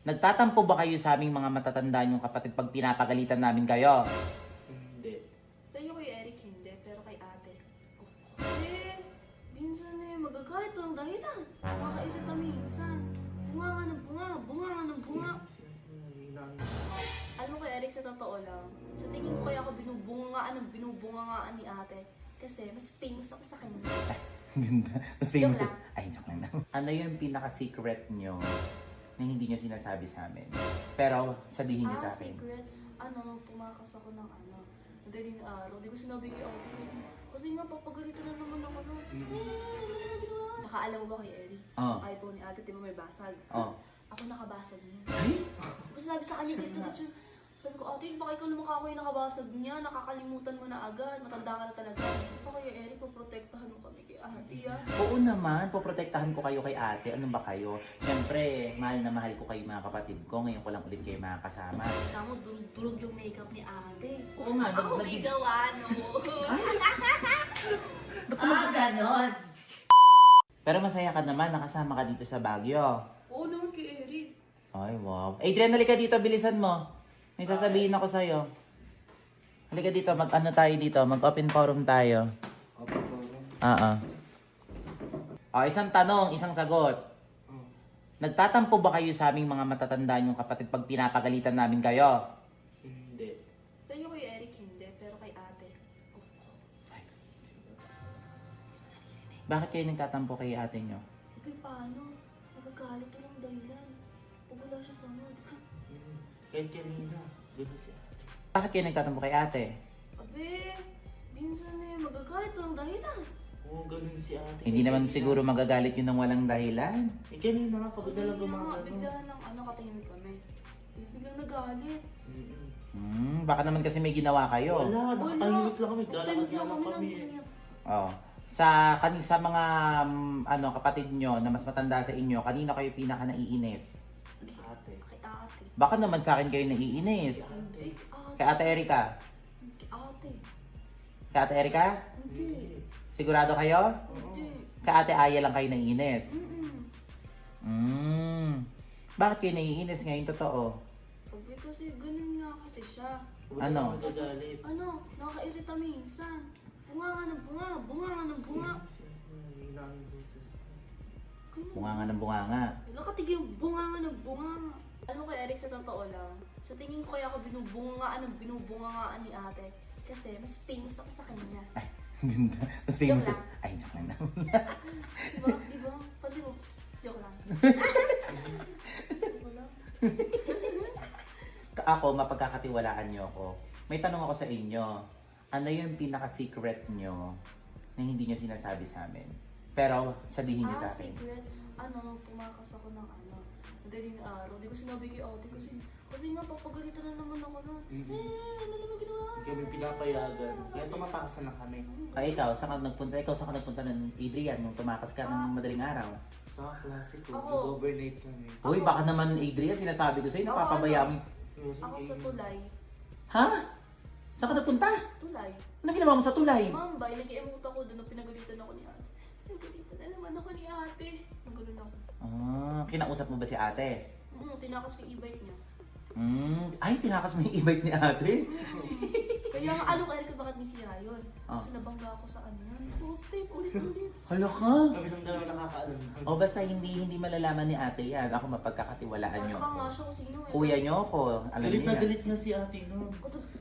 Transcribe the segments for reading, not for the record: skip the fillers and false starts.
Nagtatampo ba kayo sa aming mga matatanda niyong kapatid pag pinapagalitan namin kayo? Hindi. Sa'yo kay Eric hindi, pero kay ate. Minsan magagalit to ang dahilan. Nakakairita minsan. Bunga nga ng bunga, bunga nga ng bunga. Alam mo kay Eric, sa totoo lang, sa tingin ko kaya ako binubungangaan ni ate. Kasi mas famous ako sa kanya. Ganda. Mas famous. Joke lang. Ay, joke lang. Ano yung pinaka-secret nyo na hindi nyo sinasabi sa amin? Pero sabihin nyo sa akin. Secret. Nung tumakas ako ng madaling araw. Di ko sinabi kay ate. Kasi nga, papagalitan na naman ako. Ano naman ginawa? Nakaalam mo ba kay Eric? Oh. iPhone ni ate, di ba may basag? Oh. Ako nakabasag niya. Ay? Kasi sabi sa kanya dito, sabi ko, ate, baka ikaw naman ako yung nakabasag niya, nakakalimutan mo na agad, matanda ka na talaga. Gusto ko yung Eric, poprotektahan mo kami kay ate, Oo naman, poprotektahan ko kayo kay ate. Ano ba kayo? Siyempre, mahal na mahal ko kayo mga kapatid ko. Ngayon ko lang ulit kayo makakasama. Tama, durog yung makeup ni ate. Oo nga, Ako may gawa, no? ganon. Pero masaya ka naman, nakasama ka dito sa Baguio. Oo naman kay Eric. Ay, wow. Adrian, halika dito, bilisan mo. May sasabihin ako sa'yo. Halika dito, mag-ano tayo dito, mag-open forum tayo. Opo, forum. Oo. Isang tanong, isang sagot. Nagtatampo ba kayo sa aming mga matatanda niyong kapatid pag pinapagalitan namin kayo? Hindi. Sa'yo kay Eric hindi, pero kay ate. Bakit kayo nagtatampo kay ate niyo? Uy, paano? Nagagalit to ng dahilan. Pag wala siya sa mood. Kahit kanina, ganun si ate. Bakit kayo nagtatampo kay ate? Abe, minsan magagalit to ng dahilan. Oo, ganun si ate. Hindi naman Kanina. siguro magagalit yun ng walang dahilan. Kanina nga, pagod na lang Kanina nga, gumagano. bigla lang katahimik kami. Biglang nagalit. Baka naman kasi may ginawa kayo. Wala, nakatahimik lang kami. Tahimik Galakad lang kami. Oh. Sa mga kapatid nyo na mas matanda sa inyo, kanino kayo pinaka naiinis? Ate. Kay ate. Baka naman sa akin kayo naiinis. Hindi, ate. Kay Ate Erika? Kay ate. Kay Ate Erika? Hindi. Sigurado kayo? Hindi. Kay Ate Aya lang kayo naiinis? Mm-mm. Bakit kayo naiinis ngayon totoo? Sabi kasi ganun nga kasi siya. Ano? Magagalit. Nakakairita minsan. Bunga nga ng bunga, bunga nga ng bunga. Bunganga ng bunganga. Nakatigil yung bunga nga ng bunga. Alam mo kay Eric, sa totoo lang, sa tingin ko kaya ako binubungangaan ni ate. Kasi mas famous ako sa kanya. Ay, ganda. Mas famous. Joke lang. Ay, joke lang. Diba? Diba? Pansin mo, joke lang. Joke lang. Ako, mapagkakatiwalaan nyo ako. May tanong ako sa inyo. Ano yung pinaka-secret nyo na hindi nyo sinasabi sa amin? Pero sabihin nyo sa akin. Secret. Nung tumakas ako ng madaling araw. Di ko sinabi kay ate kasi nga papagalitan na naman ako nun. Ano naman ginawa? Kami pinapayagan. Kaya tumatakas na kami. Ay, ikaw, saan ka nagpunta ng Adrian nung tumakas ka ng madaling araw? Sa klase ko, Ako. nag-overnight kami. Uy, baka naman Adrian, sinasabi ko sa'yo, napapabaya mo. Ako sa tulay. Ha? Saan ka nagpunta? Tulay. Ano ginawa mo sa tulay? Mambay, nag-emote ako doon nung pinagalitan ako ni ate. Pinagalitan na naman ako ni ate. Nagulun ako. Kinausap mo ba si ate? Tinakas ko yung e-bike niya. Ay, tinakas mo yung e-bike ni ate? Kaya nga, alam ka Eric, bakit may sira yun? Kasi nabangga ako sa yan. Step, ulit-ulit. Hala ka! Kami lang dalawa nakakaalam. O basta hindi malalaman ni ate yan. Ako mapagkakatiwalaan nyo. Baka nga siya kung sino Kuya nyo ako. Alam Galit niya. na galit nga si ate no.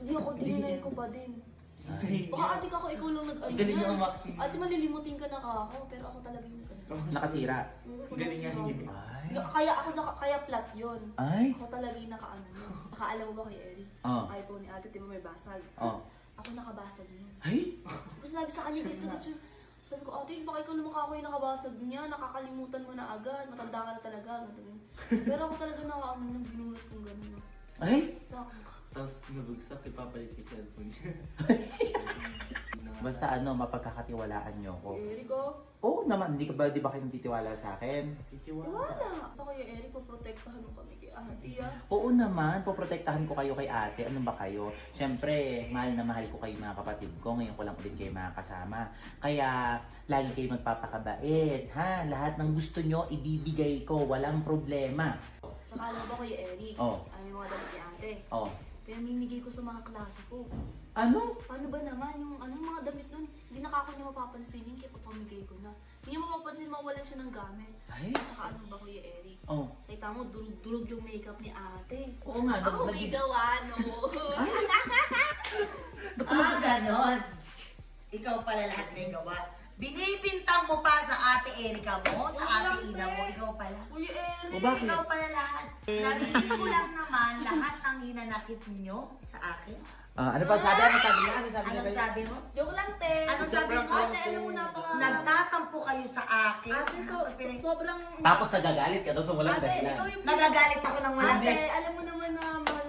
Di ako, dinilay ko pa din. Baka ate ka ako, ikaw lang Galing nga umaking. Ate, malilimutin ka na ako, pero ako talaga yung Nakasira. Galing nga hindi. Ay. Kaya flat yun. Ay. Ako talaga yung nakaalam mo ba kay Eric? Oh. iPhone ni ate, di ba may basag? Oh. Ako nakabasag niya. Ay. Kasi sabi sa kanya dito, sabi ko, ate, baka ikaw naman ako yung nakabasag niya, nakakalimutan mo na agad, matanda ka na talaga. Ganun. Pero ako talaga nung binunot kong gano'n. Ay. Sak. Tapos nabagsak, ipapalit yung cellphone niya. Basta mapagkakatiwalaan nyo ako. Eric, oh. Oo naman, di ba kayo nagtitiwala sa akin? Titiwala. Wala. Sa kaya Eric, poprotektahan mo kami kay ate, Oo naman, poprotektahan ko kayo kay ate. Ano ba kayo? Siyempre, mahal na mahal ko kayo mga kapatid ko. Ngayon ko lang ulit kayo makakasama. Kaya, lagi kayo magpapakabait. Ha? Lahat ng gusto nyo, ibibigay ko. Walang problema. Tsaka alam ba Kuya Eric? Oh. Alam yung mga damit ni ate. Oh. Pinamimigay ko sa mga klase ko. Ano? Paano ba naman yung mga damit nun? Hindi na kako niya mapapansinin kaya papamigay ko na. Hindi niya mapapansin mawalan siya ng gamit. Ay. Tsaka ano ba Kuya Eric? Oh. Kita mo, durog yung makeup ni ate. Oo nga. Ako may gawa, no? Ganon. Ikaw pala lahat may gawa. Binibintang mo pa sa ate Erika mo, sa ate Ina mo, ikaw pala. Kuya Eric! O bakit? Ikaw pala lahat. Narinig ko lang naman lahat ng hinanakit nyo sa akin. Ano pa sabi? Ano sabi niya? Ano sabi niya Anong sa'yo? sabi mo? Joke lang, te. Anong sabi mo? Ate, alam mo napaka... Nagtatampo kayo sa akin. Ate, sobrang... Tapos nagagalit ka doon walang Ate, dahilan. ikaw yung... Nagagalit ako ng walang Ate, best. alam mo naman na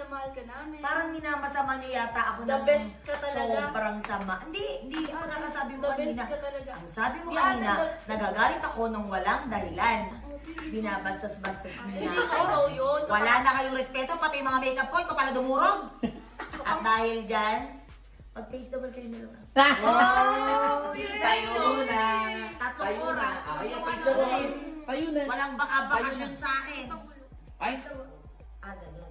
mahal ka namin. Parang minamasama niya yata ako The ng best ka talaga. sobrang sama. Hindi. Ang pagkakasabi mo The best kanina. ka talaga. Ang sabi mo Di, kanina, ate, nagagalit ako ng walang dahilan. Binabastos-bastos Hindi niya ka ikaw ako. yun. Wala na kayong respeto, pati yung mga makeup ko, ikaw pala dumurog. At dahil dyan, mag-taste double kayo dalawa. Tayo na! Tatlong Tayo na! oras. Ay, Yung tayo ano na! rin. Tayo na! Walang baka-bakasyon sa akin. Ay! Gano'n.